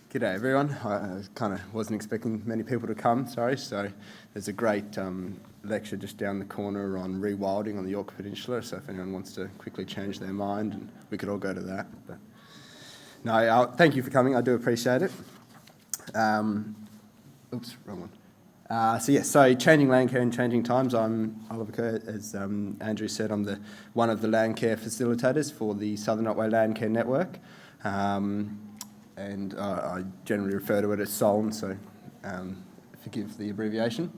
G'day everyone. I kind of wasn't expecting many people to come, sorry. So there's a great lecture just down the corner on rewilding on the Yorke Peninsula, so if anyone wants to quickly change their mind, and we could all go to that. But no, thank you for coming, I do appreciate it. Oops, wrong one. So changing land care and changing times. I'm Oliver Kerr, as Andrew said. I'm one of the land care facilitators for the Southern Otway Landcare Network. And I generally refer to it as SOLN, so forgive the abbreviation.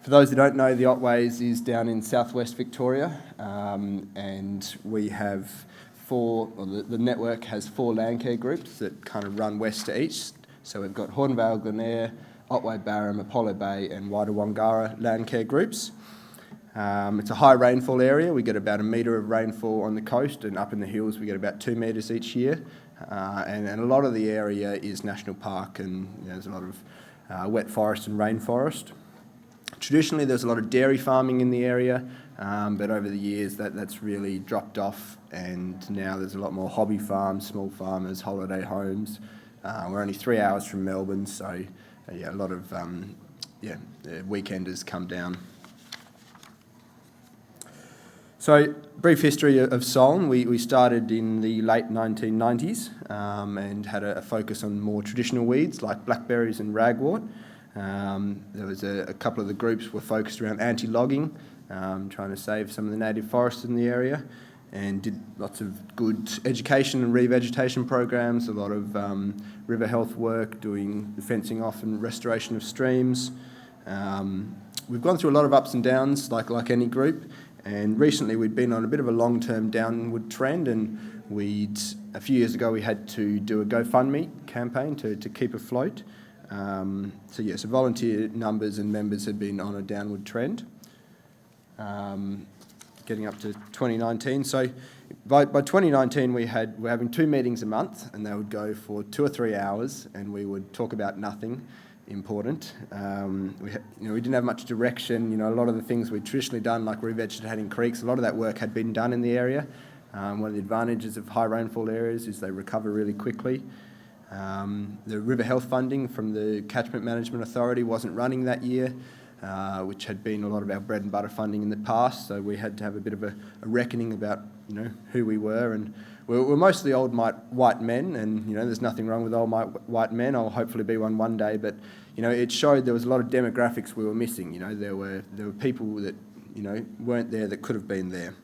For those who don't know, the Otways is down in southwest Victoria, and we have the network has 4 landcare groups that kind of run west to east. So we've got Hornvale, Glenair, Otway Barham, Apollo Bay and Whydah Wangara landcare groups. It's a high rainfall area. We get about 1 metre of rainfall on the coast, and up in the hills we get about 2 metres each year. And a lot of the area is national park, and there's a lot of wet forest and rainforest. Traditionally there's a lot of dairy farming in the area, but over the years that's really dropped off, and now there's a lot more hobby farms, small farmers, holiday homes. We're only 3 hours from Melbourne, so a lot of weekenders come down. So, brief history of SOLN. We started in the late 1990s and had a focus on more traditional weeds like blackberries and ragwort. There was a couple of the groups were focused around anti-logging, trying to save some of the native forests in the area, and did lots of good education and revegetation programs, a lot of river health work, doing the fencing off and restoration of streams. We've gone through a lot of ups and downs like any group. And recently we'd been on a bit of a long-term downward trend, and a few years ago we had to do a GoFundMe campaign to keep afloat. So volunteer numbers and members had been on a downward trend, getting up to 2019. So by 2019 we're having 2 meetings a month, and they would go for 2 or 3 hours, and we would talk about nothing important. We didn't have much direction. A lot of the things we'd traditionally done, like revegetating creeks, a lot of that work had been done in the area. One of the advantages of high rainfall areas is they recover really quickly. The river health funding from the Catchment Management Authority wasn't running that year, which had been a lot of our bread and butter funding in the past, so we had to have a bit of a reckoning about who we were, and we're mostly old white men, and there's nothing wrong with old white men. I'll hopefully be one day, but it showed there was a lot of demographics we were missing. There were people that weren't there that could have been there.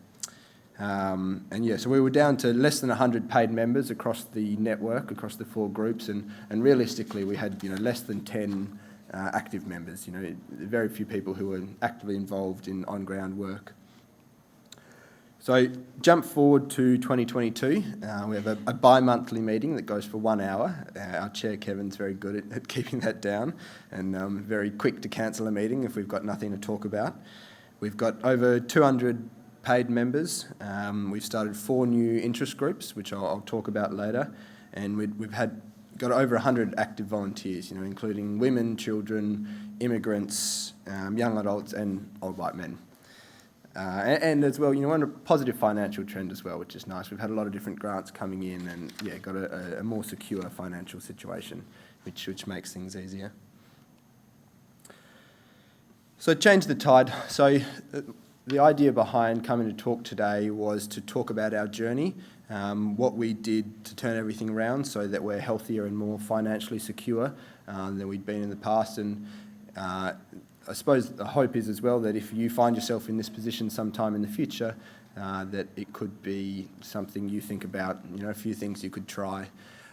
So we were down to less than 100 paid members across the network, across the 4 groups, and realistically we had less than 10 active members. Very few people who were actively involved in on-ground work. So jump forward to 2022. We have a bi-monthly meeting that goes for 1 hour. Our chair, Kevin's very good at keeping that down, and very quick to cancel a meeting if we've got nothing to talk about. We've got over 200 paid members. We've started 4 new interest groups, which I'll talk about later, and we've got over 100 active volunteers, including women, children, immigrants, young adults and old white men. And as well, we're on a positive financial trend as well, which is nice. We've had a lot of different grants coming in, and got a more secure financial situation, which makes things easier. So change the tide. So the idea behind coming to talk today was to talk about our journey, what we did to turn everything around so that we're healthier and more financially secure than we'd been in the past. And I suppose the hope is as well that if you find yourself in this position sometime in the future, that it could be something you think about, a few things you could try.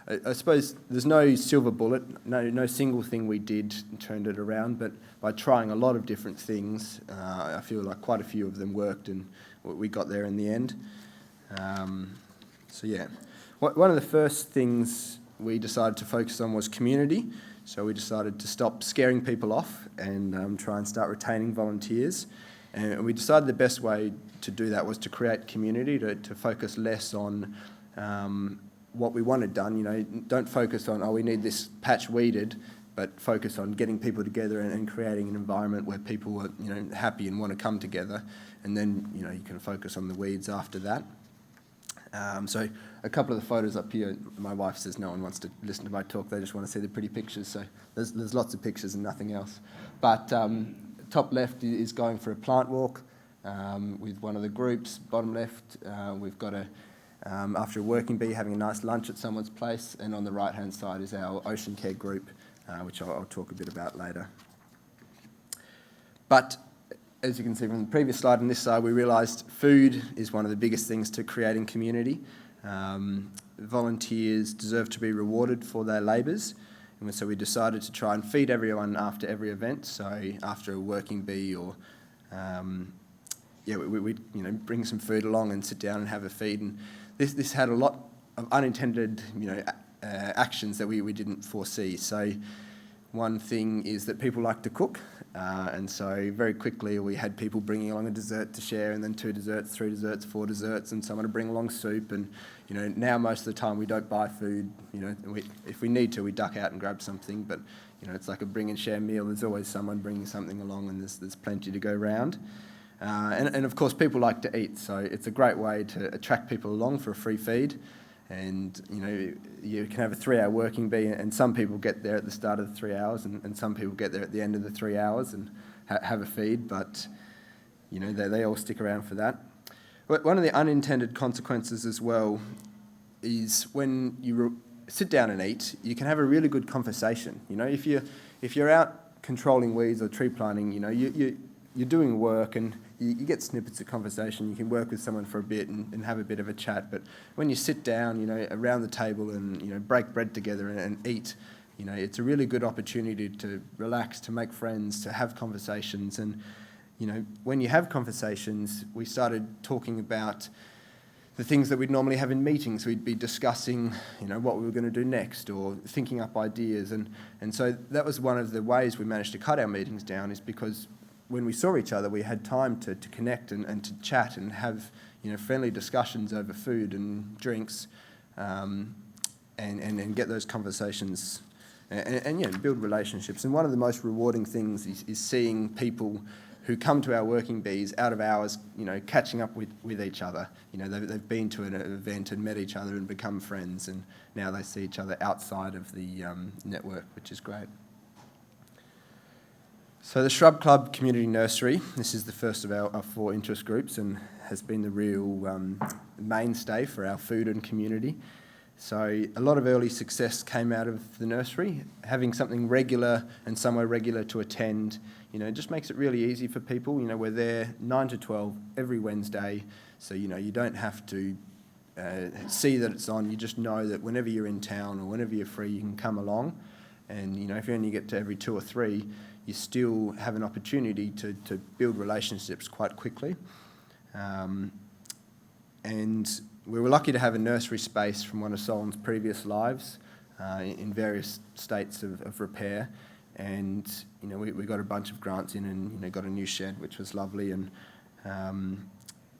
I suppose there's no silver bullet, no single thing we did turned it around, but by trying a lot of different things, I feel like quite a few of them worked, and we got there in the end. One of the first things we decided to focus on was community. So we decided to stop scaring people off and try and start retaining volunteers. And we decided the best way to do that was to create community, to focus less on what we wanted done. Don't focus on, we need this patch weeded, but focus on getting people together and creating an environment where people are happy and want to come together. And then you can focus on the weeds after that. So a couple of the photos up here, my wife says no one wants to listen to my talk, they just want to see the pretty pictures, so there's lots of pictures and nothing else. But top left is going for a plant walk with one of the groups. Bottom left, we've got after a working bee having a nice lunch at someone's place, and on the right hand side is our ocean care group, which I'll talk a bit about later. But as you can see from the previous slide and this slide, we realised food is one of the biggest things to creating community. Volunteers deserve to be rewarded for their labours, and so we decided to try and feed everyone after every event. So after a working bee, or we bring some food along and sit down and have a feed. And this had a lot of unintended actions that we didn't foresee. So one thing is that people like to cook, and so very quickly we had people bringing along a dessert to share, and then 2 desserts, 3 desserts, 4 desserts, and someone to bring along soup. And now most of the time we don't buy food. If we need to, we duck out and grab something. But it's like a bring and share meal. There's always someone bringing something along, and there's plenty to go round. And of course people like to eat, so it's a great way to attract people along for a free feed. And you can have a 3-hour working bee, and some people get there at the start of the 3 hours, and some people get there at the end of the 3 hours and have a feed, but they all stick around for that. But one of the unintended consequences as well is when you sit down and eat, you can have a really good conversation. If you're out controlling weeds or tree planting, you're doing work, and you get snippets of conversation. You can work with someone for a bit and have a bit of a chat. But when you sit down, around the table and break bread together and eat, it's a really good opportunity to relax, to make friends, to have conversations. And when you have conversations, we started talking about the things that we'd normally have in meetings. We'd be discussing, what we were going to do next, or thinking up ideas. And so that was one of the ways we managed to cut our meetings down, is because when we saw each other, we had time to connect and to chat and have friendly discussions over food and drinks, and get those conversations and build relationships. And one of the most rewarding things is seeing people who come to our working bees out of hours, catching up with each other. They've been to an event and met each other and become friends, and now they see each other outside of the network, which is great. So the Shrub Club Community Nursery, this is the first of our 4 interest groups, and has been the real mainstay for our food and community. So a lot of early success came out of the nursery. Having something regular and somewhere regular to attend, just makes it really easy for people. We're there 9 to 12 every Wednesday, so you don't have to see that it's on. You just know that whenever you're in town or whenever you're free, you can come along. And if you only get to every 2 or 3, you still have an opportunity to build relationships quite quickly. And we were lucky to have a nursery space from one of SOLN's previous lives in various states of repair. And we got a bunch of grants in, and got a new shed, which was lovely. And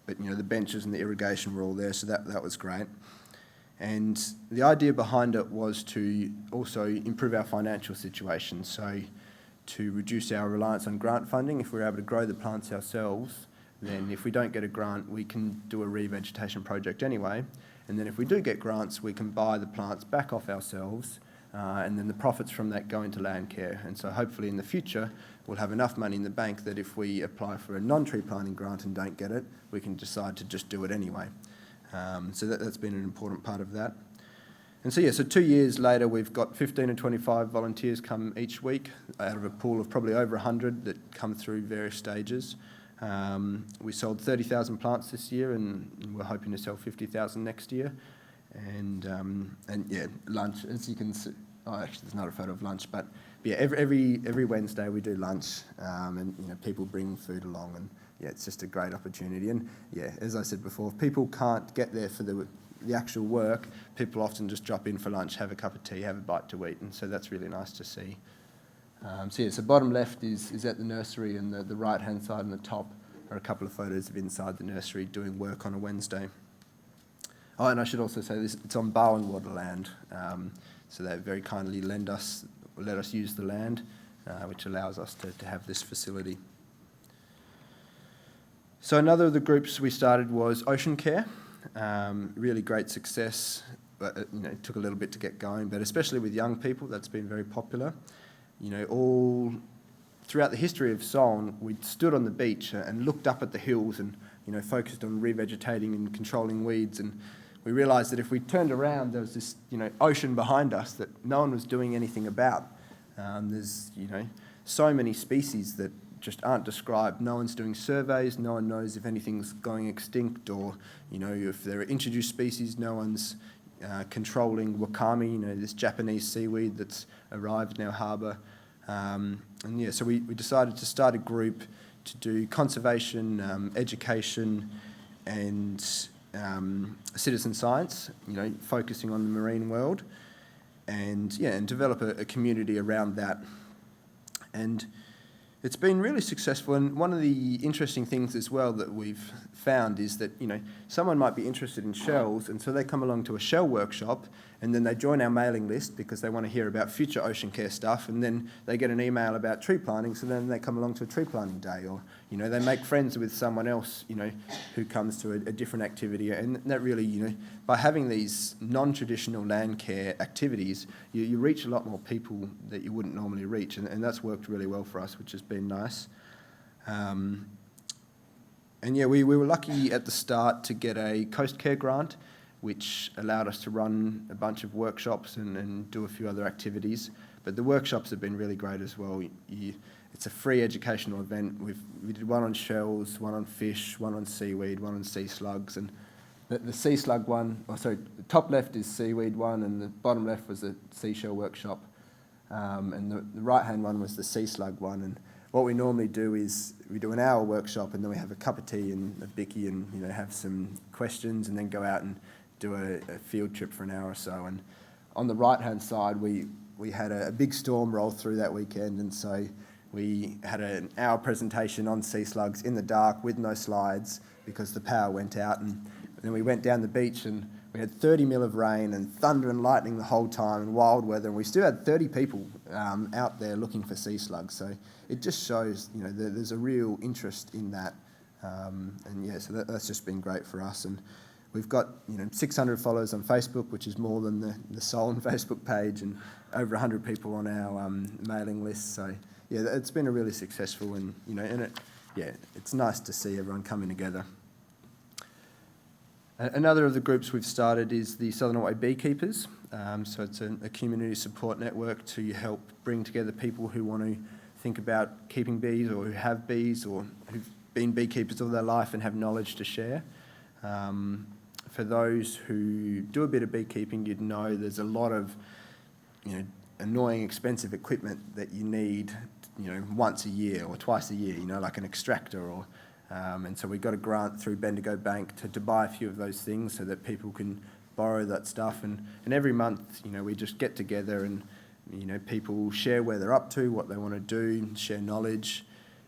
but the benches and the irrigation were all there, so that was great. And the idea behind it was to also improve our financial situation, so to reduce our reliance on grant funding. If we're able to grow the plants ourselves, then if we don't get a grant, we can do a revegetation project anyway. And then if we do get grants, we can buy the plants back off ourselves, and then the profits from that go into land care. And so hopefully in the future, we'll have enough money in the bank that if we apply for a non-tree planting grant and don't get it, we can decide to just do it anyway. So that's been an important part of that. And so 2 years later, we've got 15 to 25 volunteers come each week out of a pool of probably over 100 that come through various stages. We sold 30,000 plants this year, and we're hoping to sell 50,000 next year. And lunch, as you can see. Oh, actually, there's not a photo of lunch, but every Wednesday we do lunch, and people bring food along, and it's just a great opportunity. And as I said before, if people can't get there for the actual work, people often just drop in for lunch, have a cup of tea, have a bite to eat, and so that's really nice to see. So bottom left is at the nursery, and the right-hand side and the top are a couple of photos of inside the nursery doing work on a Wednesday. Oh, and I should also say this, it's on Barwon Water land, so they very kindly let us use the land, which allows us to have this facility. So another of the groups we started was Ocean Care. really great success, but it took a little bit to get going, but especially with young people, that's been very popular. All throughout the history of SOLN, we stood on the beach and looked up at the hills and, focused on revegetating and controlling weeds, and we realised that if we turned around, there was this, ocean behind us that no one was doing anything about. There's, so many species that just aren't described. No one's doing surveys, no one knows if anything's going extinct, or, if there are introduced species, no one's controlling wakame, this Japanese seaweed that's arrived in our harbour. So we decided to start a group to do conservation, education and citizen science, focusing on the marine world, and develop a community around that. And it's been really successful, and one of the interesting things as well that we've found is that, someone might be interested in shells, and so they come along to a shell workshop, and then they join our mailing list because they want to hear about future ocean care stuff, and then they get an email about tree planting, so then they come along to a tree planting day, or, they make friends with someone else, who comes to a different activity, and that really, by having these non-traditional land care activities, you reach a lot more people that you wouldn't normally reach, and that's worked really well for us, which has been nice. We were lucky at the start to get a Coast Care grant, which allowed us to run a bunch of workshops and do a few other activities. But the workshops have been really great as well. It's a free educational event. We did one on shells, one on fish, one on seaweed, one on sea slugs. And the sea slug one, the top left is seaweed one, and the bottom left was a seashell workshop. And the right-hand one was the sea slug one. And what we normally do is we do an hour workshop, and then we have a cup of tea and a bicky, and have some questions, and then go out and do a field trip for an hour or so. And on the right-hand side, we had a big storm roll through that weekend, and so we had an hour presentation on sea slugs in the dark with no slides because the power went out, and then we went down the beach and we had 30 mil of rain and thunder and lightning the whole time and wild weather, and we still had 30 people out there looking for sea slugs. So it just shows, there's a real interest in that, so that's just been great for us. And we've got 600 followers on Facebook, which is more than the SOLN Facebook page, and over 100 people on our mailing list. So it's been a really successful, and it's nice to see everyone coming together. Another of the groups we've started is the Southern Otway Beekeepers. So it's a community support network to help bring together people who want to think about keeping bees, or who have bees, or who've been beekeepers all their life and have knowledge to share. For those who do a bit of beekeeping, you'd know there's a lot of, annoying, expensive equipment that you need, once a year or twice a year, like an extractor, or and so we got a grant through Bendigo Bank to buy a few of those things so that people can borrow that stuff. And every month, we just get together and, people share where they're up to, what they want to do, share knowledge.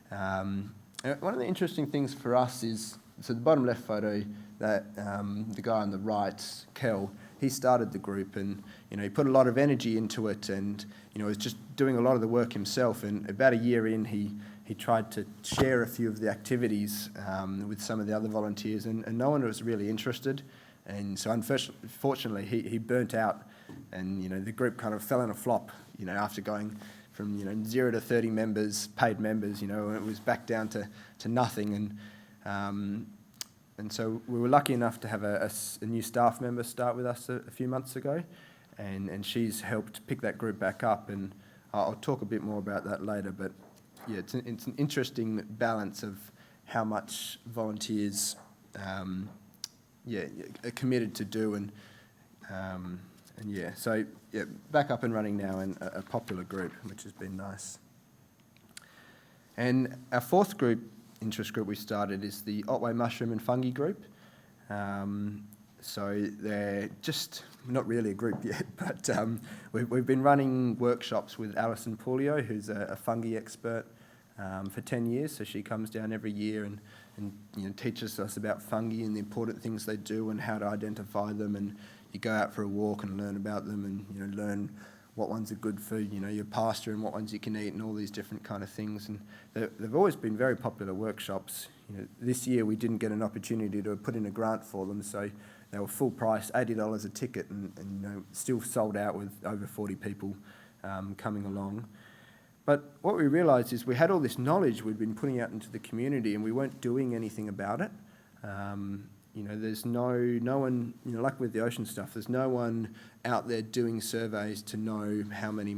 One of the interesting things for us is, so the bottom left photo, that the guy on the right, Kel, he started the group, and he put a lot of energy into it, and was just doing a lot of the work himself. And about a year in, he tried to share a few of the activities with some of the other volunteers, and no one was really interested. And so unfortunately, he burnt out, and the group kind of fell in a flop. After going from 0 to 30 members, paid members, and it was back down to nothing. And so we were lucky enough to have a new staff member start with us a few months ago, and she's helped pick that group back up, and I'll talk a bit more about that later. But it's an interesting balance of how much volunteers are committed to do, back up and running now, and a popular group, which has been nice. And our fourth interest group we started is the Otway Mushroom and Fungi group. So they're just not really a group yet, but we've been running workshops with Alison Pulio, who's a fungi expert, for 10 years. So she comes down every year and teaches us about fungi and the important things they do and how to identify them. And you go out for a walk and learn about them, and learn what ones are good for, your pasture and what ones you can eat and all these different kind of things. And they've always been very popular workshops. This year we didn't get an opportunity to put in a grant for them, so they were full price, $80 a ticket, and still sold out with over 40 people coming along. But what we realised is we had all this knowledge we'd been putting out into the community and we weren't doing anything about it. There's no one, like with the ocean stuff, there's no one out there doing surveys to know how many,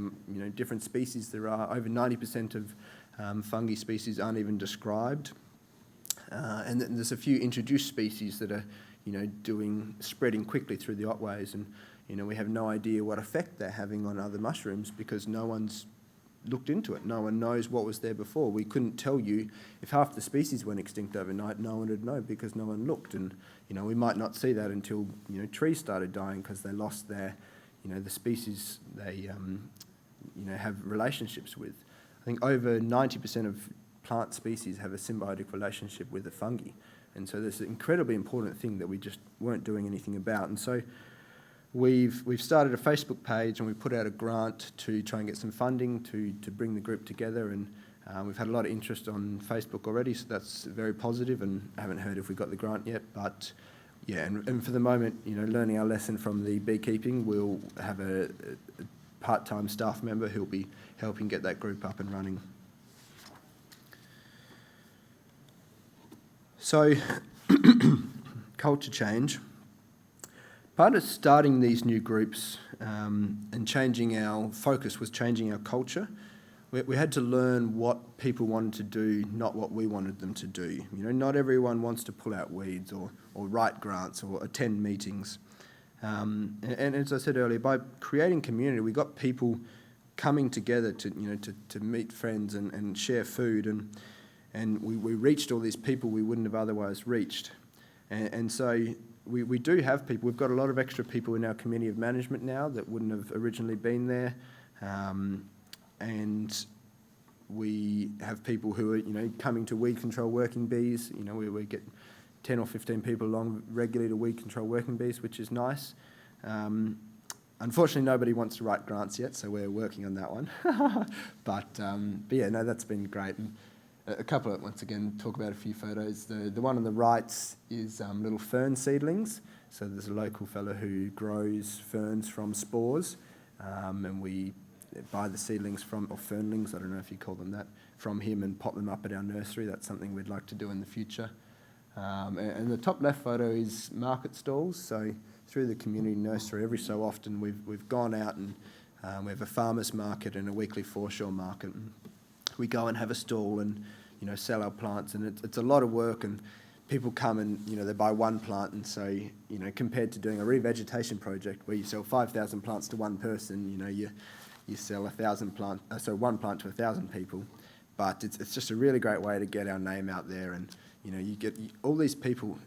different species there are. Over 90% of fungi species aren't even described. And then there's a few introduced species that are, spreading quickly through the Otways, and, we have no idea what effect they're having on other mushrooms because no one's looked into it. No one knows what was there before. We couldn't tell you if half the species went extinct overnight. No one would know because no one looked. And we might not see that until trees started dying because they lost their the species they have relationships with. I think over 90% of plant species have a symbiotic relationship with the fungi, and so there's an incredibly important thing that we just weren't doing anything about. And so We've started a Facebook page and we put out a grant to try and get some funding to bring the group together, and we've had a lot of interest on Facebook already, so that's very positive, and I haven't heard if we got the grant yet, but yeah, and for the moment, learning our lesson from the beekeeping, we'll have a part-time staff member who'll be helping get that group up and running. So, culture change. Part of starting these new groups and changing our focus was changing our culture. We had to learn what people wanted to do, not what we wanted them to do. Not everyone wants to pull out weeds or write grants or attend meetings. And as I said earlier, by creating community, we got people coming together to meet friends and share food, and we reached all these people we wouldn't have otherwise reached. And so we do have people. We've got a lot of extra people in our committee of management now that wouldn't have originally been there, and we have people who are coming to weed control working bees. We get 10 or 15 people along regularly to weed control working bees, which is nice. Unfortunately, nobody wants to write grants yet, so we're working on that one. But yeah, no, that's been great. And a couple of, once again, talk about a few photos. The one on the right is little fern seedlings. So there's a local fellow who grows ferns from spores, and we buy the seedlings or fernlings, I don't know if you call them that, from him and pop them up at our nursery. That's something we'd like to do in the future. And the top left photo is market stalls. So through the community nursery, every so often we've gone out and we have a farmer's market and a weekly foreshore market. And we go and have a stall and sell our plants, and it's a lot of work, and people come and they buy one plant, and so compared to doing a revegetation project where you sell 5,000 plants to one person, you sell 1,000 plants, so one plant to 1,000 people. But it's just a really great way to get our name out there, and you get all these people.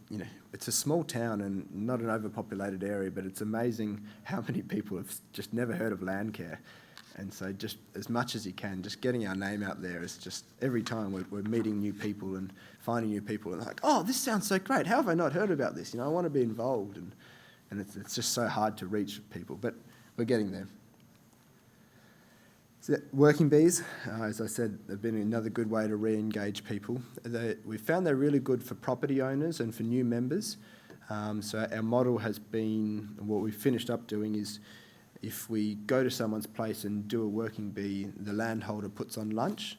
It's a small town and not an overpopulated area, but it's amazing how many people have just never heard of Landcare. And so just as much as you can, just getting our name out there is just, every time we're meeting new people and finding new people, and like, oh, this sounds so great. How have I not heard about this? I want to be involved. And it's just so hard to reach people, but we're getting there. So working bees, as I said, have been another good way to re-engage people. We found they're really good for property owners and for new members. So our model has been, what we've finished up doing is, if we go to someone's place and do a working bee, the landholder puts on lunch,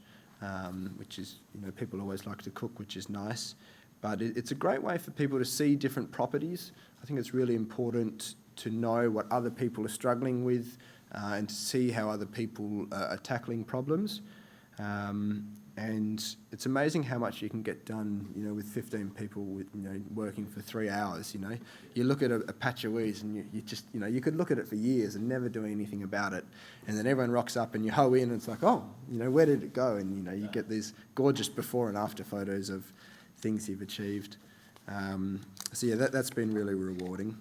which is, people always like to cook, which is nice. But it's a great way for people to see different properties. I think it's really important to know what other people are struggling with and to see how other people are tackling problems. And it's amazing how much you can get done, with 15 people working for 3 hours. You look at a patch of weeds and you just, you could look at it for years and never do anything about it. And then everyone rocks up and you hoe in and it's like, oh, where did it go? And, you get these gorgeous before and after photos of things you've achieved. So yeah, that's been really rewarding.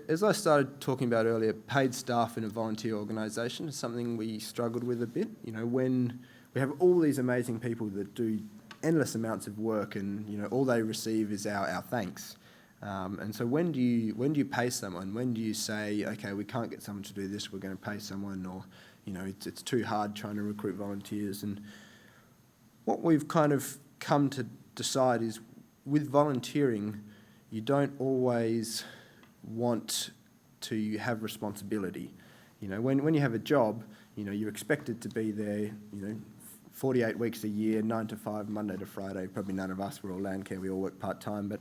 As I started talking about earlier, paid staff in a volunteer organisation is something we struggled with a bit. When we have all these amazing people that do endless amounts of work and, all they receive is our thanks. And so when do you pay someone? When do you say, okay, we can't get someone to do this, we're going to pay someone, or it's too hard trying to recruit volunteers? And what we've kind of come to decide is, with volunteering, you don't always want to have responsibility. When you have a job, you're expected to be there, 48 weeks a year, 9 to 5, Monday to Friday. Probably none of us, we're all landcare, we all work part-time, but,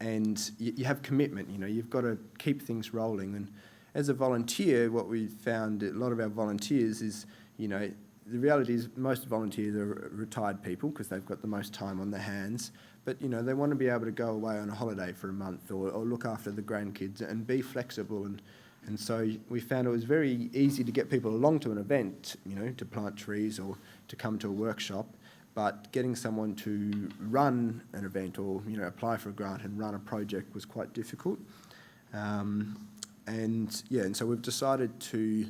and you have commitment, you've got to keep things rolling. And as a volunteer, what we found, a lot of our volunteers is, the reality is most volunteers are retired people because they've got the most time on their hands, but they want to be able to go away on a holiday for a month or look after the grandkids and be flexible. And so we found it was very easy to get people along to an event, to plant trees or to come to a workshop, but getting someone to run an event or apply for a grant and run a project was quite difficult. And so we've decided to,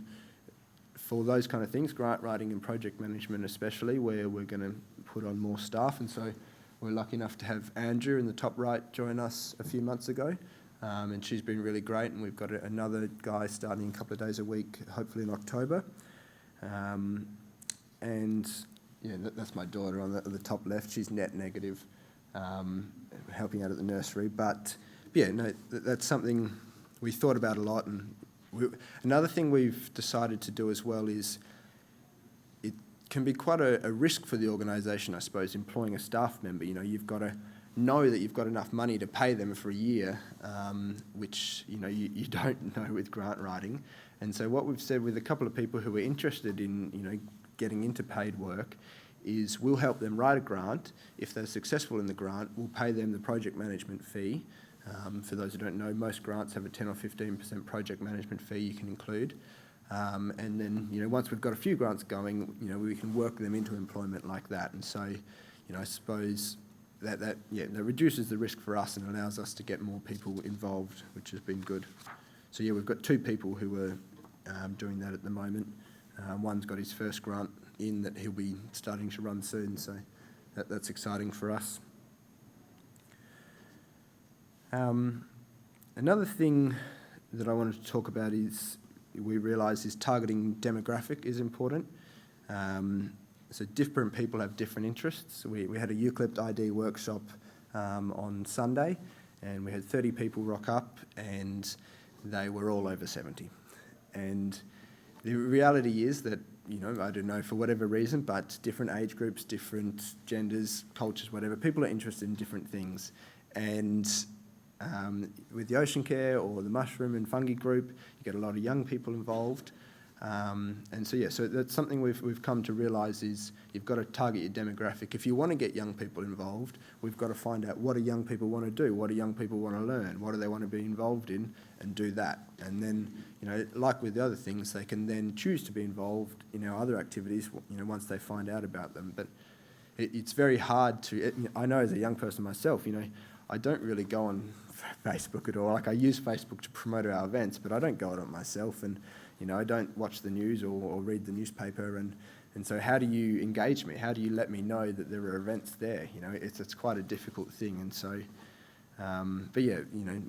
for those kind of things, grant writing and project management especially, where we're going to put on more staff. And so we're lucky enough to have Andrew in the top right join us a few months ago. And she's been really great, and we've got another guy starting a couple of days a week, hopefully in October. That's my daughter on the top left. She's net negative, helping out at the nursery. But that's something we thought about a lot. And another thing we've decided to do as well is, it can be quite a risk for the organisation, I suppose, employing a staff member. You've got to know that you've got enough money to pay them for a year, which you don't know with grant writing. And so what we've said with a couple of people who are interested in getting into paid work is, we'll help them write a grant. If they're successful in the grant, we'll pay them the project management fee. For those who don't know, most grants have a 10 or 15% project management fee you can include. And then once we've got a few grants going, we can work them into employment like that. And so I suppose that reduces the risk for us and allows us to get more people involved, which has been good. So we've got 2 people who are doing that at the moment. One's got his first grant in that he'll be starting to run soon, so that's exciting for us. Another thing that I wanted to talk about is, we realise is targeting demographic is important. So different people have different interests. We had a Eucalypt ID workshop on Sunday, and we had 30 people rock up, and they were all over 70. And the reality is that, I don't know, for whatever reason, but different age groups, different genders, cultures, whatever, people are interested in different things. And with the ocean care or the mushroom and fungi group, you get a lot of young people involved. So that's something we've come to realise, is you've got to target your demographic. If you want to get young people involved, we've got to find out, what do young people want to do? What do young people want to learn? What do they want to be involved in? And do that. And then, like with the other things, they can then choose to be involved in our other activities, once they find out about them. But it's very hard to, I know as a young person myself, I don't really go on Facebook at all. Like, I use Facebook to promote our events, but I don't go on it myself. And I don't watch the news or read the newspaper, and so how do you engage me? How do you let me know that there are events there? It's quite a difficult thing, and so,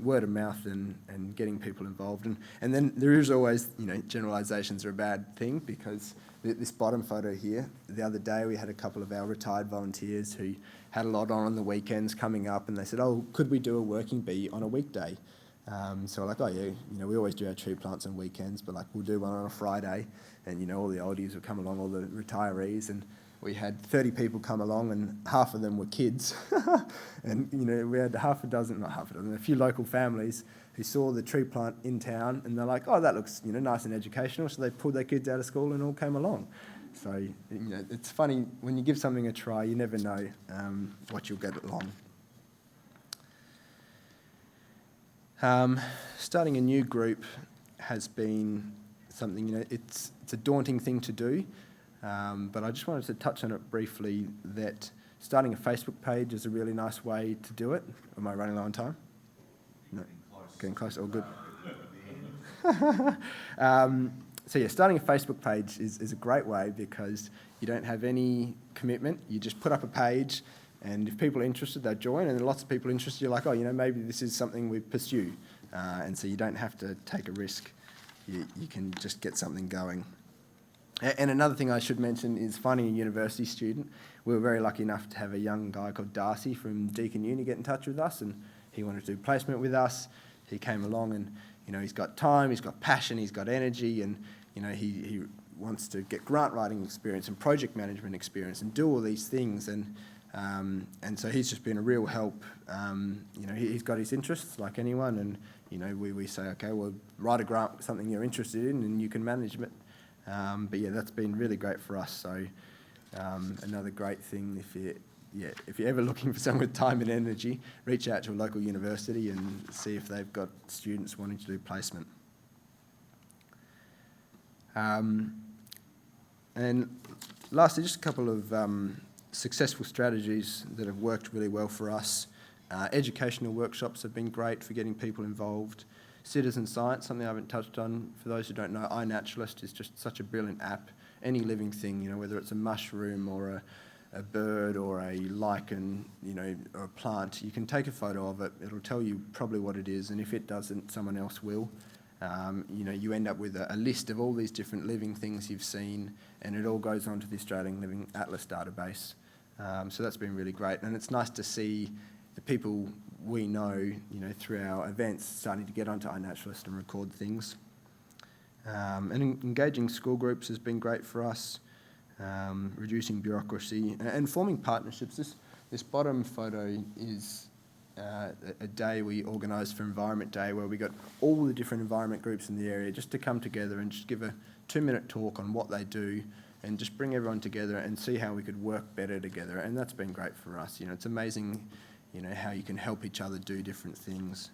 word of mouth and getting people involved, and then there is always, generalisations are a bad thing, because this bottom photo here, the other day we had a couple of our retired volunteers who had a lot on the weekends coming up, and they said, oh, could we do a working bee on a weekday? So we're like, oh yeah, we always do our tree plants on weekends, but we'll do one on a Friday, and all the oldies would come along, all the retirees, and we had 30 people come along, and half of them were kids, and we had a few local families who saw the tree plant in town, and they're like, oh, that looks nice and educational, so they pulled their kids out of school and all came along. So it's funny, when you give something a try, you never know what you'll get along. Starting a new group has been something, it's a daunting thing to do, but I just wanted to touch on it briefly, that starting a Facebook page is a really nice way to do it. Am I running low on time? No. Getting close, all good. Starting a Facebook page is a great way, because you don't have any commitment. You just put up a page, And if people are interested, they join, and there are lots of people interested. You're like, oh, maybe this is something we pursue. And so you don't have to take a risk. You can just get something going. And another thing I should mention is finding a university student. We were very lucky enough to have a young guy called Darcy from Deakin Uni get in touch with us, and he wanted to do placement with us. He came along, and he's got time, he's got passion, he's got energy, and he wants to get grant writing experience and project management experience and do all these things. And so he's just been a real help. He's got his interests like anyone, and we say, okay, well, write a grant, something you're interested in, and you can manage it. But yeah, that's been really great for us. So another great thing, if you're ever looking for someone with time and energy, reach out to a local university and see if they've got students wanting to do placement. And lastly, just a couple of successful strategies that have worked really well for us. Educational workshops have been great for getting people involved. Citizen science, something I haven't touched on. For those who don't know, iNaturalist is just such a brilliant app. Any living thing, whether it's a mushroom or a bird or a lichen, or a plant, you can take a photo of it. It'll tell you probably what it is, and if it doesn't, someone else will. You end up with a list of all these different living things you've seen, and it all goes onto the Australian Living Atlas database. So that's been really great, and it's nice to see the people we know, through our events starting to get onto iNaturalist and record things. And engaging school groups has been great for us, reducing bureaucracy and forming partnerships. This bottom photo is a day we organised for Environment Day, where we got all the different environment groups in the area just to come together and just give a 2-minute talk on what they do and just bring everyone together and see how we could work better together. And that's been great for us. It's amazing, how you can help each other do different things,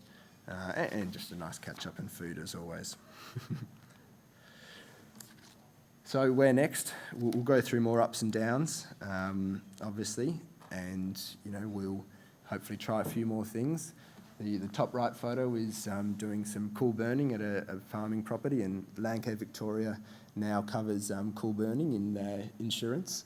and just a nice catch-up and food as always. So where next? We'll go through more ups and downs, obviously, and we'll hopefully try a few more things. The top right photo is doing some cool burning at a farming property, and Landcare Victoria now covers cool burning in insurance.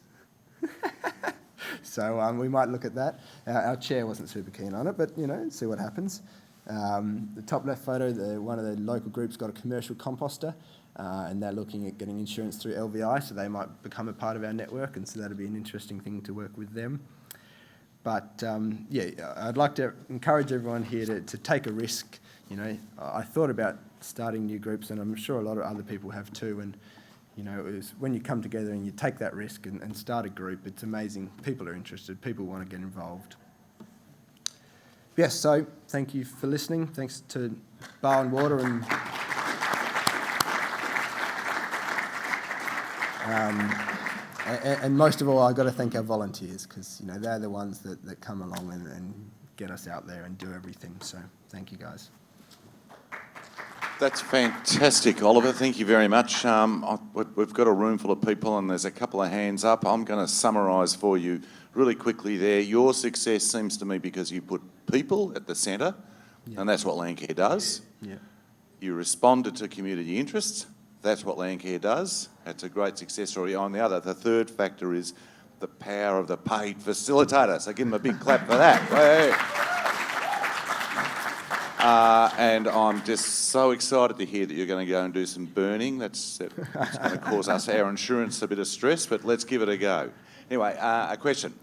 So we might look at that. Our chair wasn't super keen on it, but see what happens. The top left photo, one of the local groups got a commercial composter, and they're looking at getting insurance through LVI, so they might become a part of our network, and so that'll be an interesting thing to work with them. But I'd like to encourage everyone here to take a risk. I thought about starting new groups, and I'm sure a lot of other people have too, and it was when you come together and you take that risk and start a group, it's amazing. People are interested, people want to get involved. Yes, so thank you for listening. Thanks to Bar and Water and most of all, I've got to thank our volunteers, because they're the ones that come along and get us out there and do everything. So thank you, guys. That's fantastic, Oliver. Thank you very much. We've got a room full of people, and there's a couple of hands up. I'm going to summarise for you really quickly there. Your success seems to me because you put people at the centre, and that's what Landcare does. Yeah. You responded to community interests. That's what Landcare does. That's a great success story. On the other, the third factor is the power of the paid facilitator. So give them a big clap for that. Hey. And I'm just so excited to hear that you're going to go and do some burning. That's going to cause us, our insurance, a bit of stress, but let's give it a go. Anyway, a question.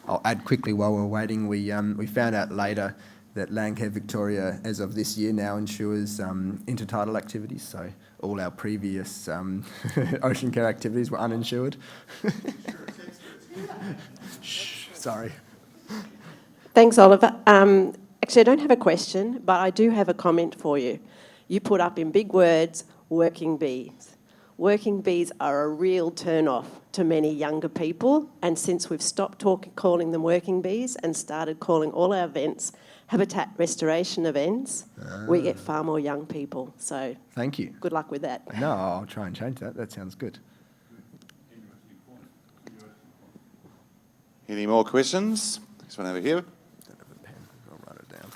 I'll add quickly while we're waiting. We found out later that Landcare Victoria, as of this year, now insures intertidal activities. So all our previous ocean care activities were uninsured. Shh, sorry. Thanks, Oliver. Actually, I don't have a question, but I do have a comment for you. You put up in big words, working bees. working bees are a real turn-off to many younger people, and since we've stopped calling them working bees and started calling all our events habitat restoration events, we get far more young people. So Thank you. good luck with that. No, I'll try and change that. That sounds good. Any more questions? Next one over here. Don't have a pen. I'll write it down.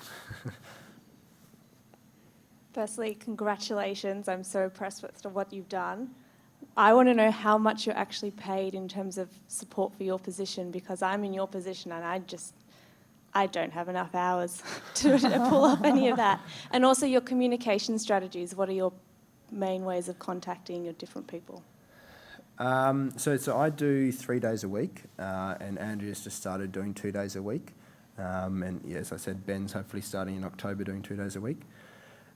Firstly, congratulations. I'm so impressed with what you've done. I want to know how much you're actually paid in terms of support for your position, because I'm in your position and I don't have enough hours to pull off any of that. And also your communication strategies. What are your main ways of contacting your different people? So I do 3 days a week, and Andrea's just started doing 2 days a week. And yeah, as I said, Ben's hopefully starting in October doing 2 days a week.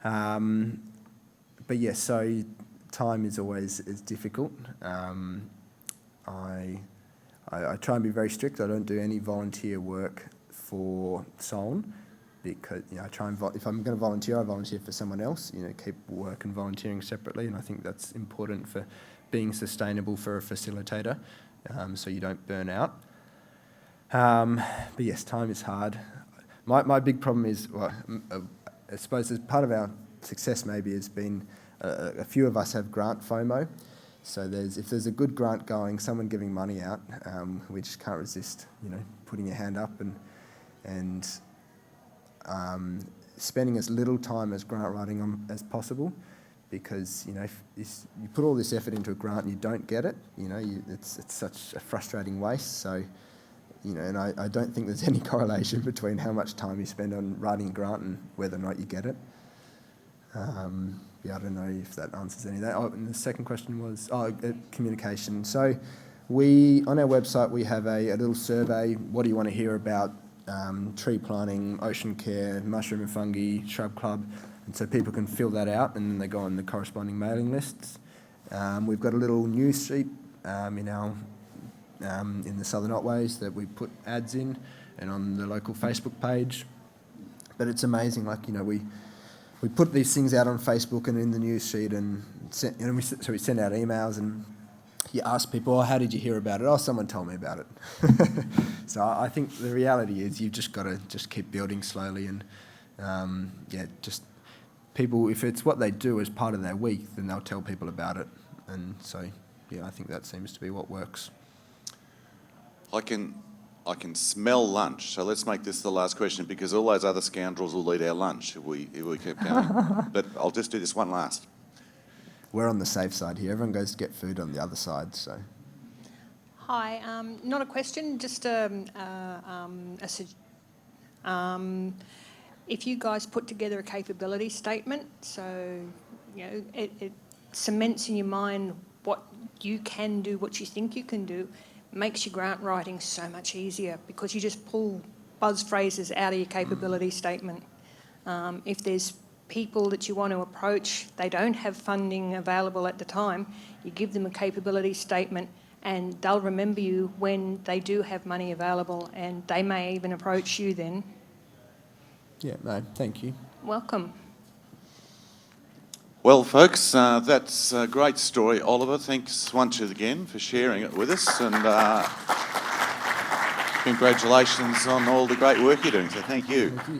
But yes, so time is always difficult. I try and be very strict. I don't do any volunteer work for SOLN, because I try and if I'm going to volunteer, I volunteer for someone else. Keep work and volunteering separately, and I think that's important for being sustainable for a facilitator, so you don't burn out. But yes, time is hard. My big problem is, I suppose as part of our success maybe has been a few of us have grant FOMO. So if there's a good grant going, someone giving money out, we just can't resist, putting your hand up and spending as little time as grant writing as possible, because if you put all this effort into a grant and you don't get it, it's such a frustrating waste. So and I don't think there's any correlation between how much time you spend on writing a grant and whether or not you get it. I don't know if that answers any of that. And the second question was communication. So on our website we have a little survey. What do you want to hear about tree planting, ocean care, mushroom and fungi, shrub club? And so people can fill that out, and then they go on the corresponding mailing lists. We've got a little news sheet in the Southern Otways that we put ads in, and on the local Facebook page. But it's amazing, we put these things out on Facebook and in the news sheet, and we send out emails, and you ask people, how did you hear about it? Someone told me about it. So I think the reality is you've just got to just keep building slowly, and just people, if it's what they do as part of their week, then they'll tell people about it. And so, I think that seems to be what works. I can smell lunch, so let's make this the last question, because all those other scoundrels will eat our lunch if we keep going. But I'll just do this one last. We're on the safe side here. Everyone goes to get food on the other side, so. Hi, not a question, just if you guys put together a capability statement, so it cements in your mind what you can do, what you think you can do, makes your grant writing so much easier, because you just pull buzz phrases out of your capability statement. If there's people that you want to approach, they don't have funding available at the time, you give them a capability statement and they'll remember you when they do have money available, and they may even approach you then. Yeah, no, thank you. Welcome. Well, folks, that's a great story, Oliver. Thanks once again for sharing it with us, and congratulations on all the great work you're doing. So thank you. Thank you.